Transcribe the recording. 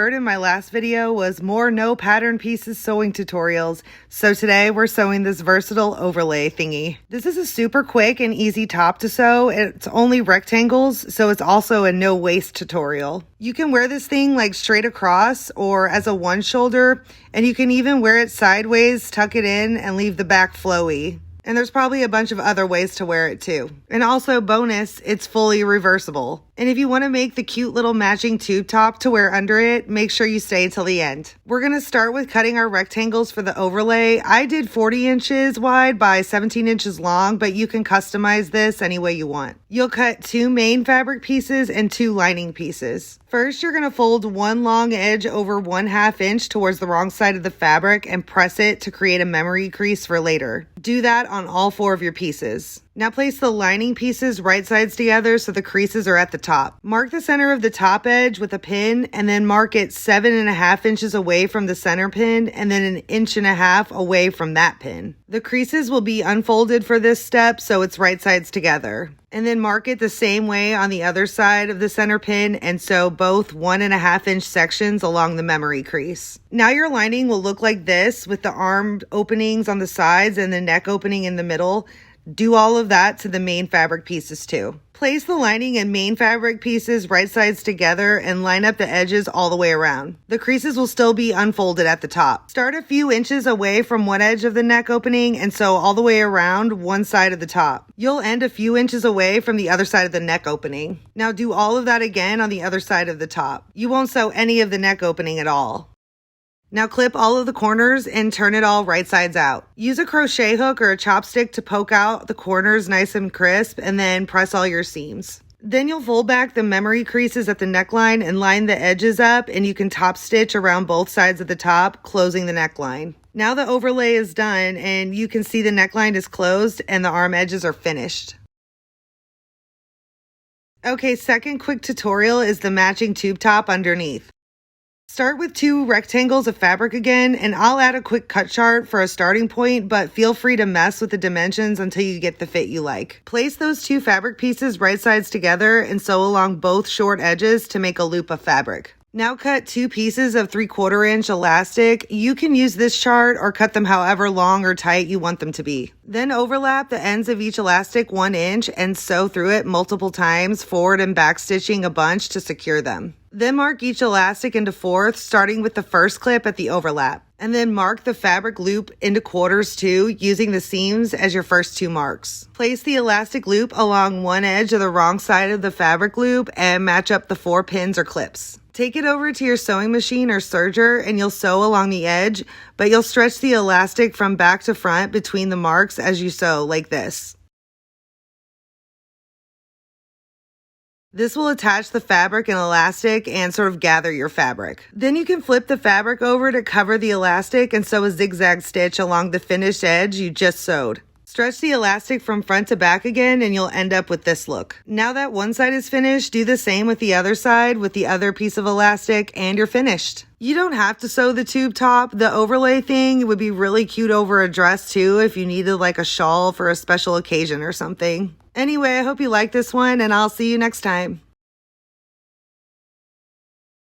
heard in my last video was more no pattern pieces sewing tutorials. So today we're sewing this versatile overlay thingy. This is a super quick and easy top to sew. It's only rectangles, so it's also a no waist tutorial. You can wear this thing like straight across or as a one shoulder, and you can even wear it sideways, tuck it in, and leave the back flowy. And there's probably a bunch of other ways to wear it too. And also bonus, it's fully reversible. And if you want to make the cute little matching tube top to wear under it, make sure you stay till the end. We're going to start with cutting our rectangles for the overlay. I did 40 inches wide by 17 inches long, but you can customize this any way you want. You'll cut 2 main fabric pieces and 2 lining pieces. First, you're going to fold one long edge over 1/2 inch towards the wrong side of the fabric and press it to create a memory crease for later. Do that on all 4 of your pieces. Now place the lining pieces right sides together so the creases are at the top. Mark the center of the top edge with a pin and then mark it 7.5 inches away from the center pin and then 1.5 inches away from that pin. The creases will be unfolded for this step so it's right sides together. And then mark it the same way on the other side of the center pin and sew both 1.5 inch sections along the memory crease. Now your lining will look like this with the arm openings on the sides and the neck opening in the middle. Do all of that to the main fabric pieces too. Place the lining and main fabric pieces right sides together and line up the edges all the way around. The creases will still be unfolded at the top. Start a few inches away from one edge of the neck opening and sew all the way around one side of the top. You'll end a few inches away from the other side of the neck opening. Now do all of that again on the other side of the top. You won't sew any of the neck opening at all. Now clip all of the corners and turn it all right sides out. Use a crochet hook or a chopstick to poke out the corners nice and crisp and then press all your seams. Then you'll fold back the memory creases at the neckline and line the edges up, and you can top stitch around both sides of the top, closing the neckline. Now the overlay is done and you can see the neckline is closed and the arm edges are finished. Okay, second quick tutorial is the matching tube top underneath. Start with 2 rectangles of fabric again, and I'll add a quick cut chart for a starting point, but feel free to mess with the dimensions until you get the fit you like. Place those 2 fabric pieces right sides together and sew along both short edges to make a loop of fabric. Now cut 2 pieces of 3/4 inch elastic. You can use this chart or cut them however long or tight you want them to be. Then overlap the ends of each elastic 1 inch and sew through it multiple times, forward and back stitching a bunch to secure them. Then mark each elastic into fourths, starting with the first clip at the overlap. And then mark the fabric loop into quarters too, using the seams as your first 2 marks. Place the elastic loop along one edge of the wrong side of the fabric loop and match up the 4 pins or clips. Take it over to your sewing machine or serger and you'll sew along the edge, but you'll stretch the elastic from back to front between the marks as you sew, like this. This will attach the fabric and elastic and sort of gather your fabric. Then you can flip the fabric over to cover the elastic and sew a zigzag stitch along the finished edge you just sewed. Stretch the elastic from front to back again and you'll end up with this look. Now that one side is finished, do the same with the other side with the other piece of elastic and you're finished. You don't have to sew the tube top. The overlay thing would be really cute over a dress too if you needed like a shawl for a special occasion or something. Anyway, I hope you like this one and I'll see you next time.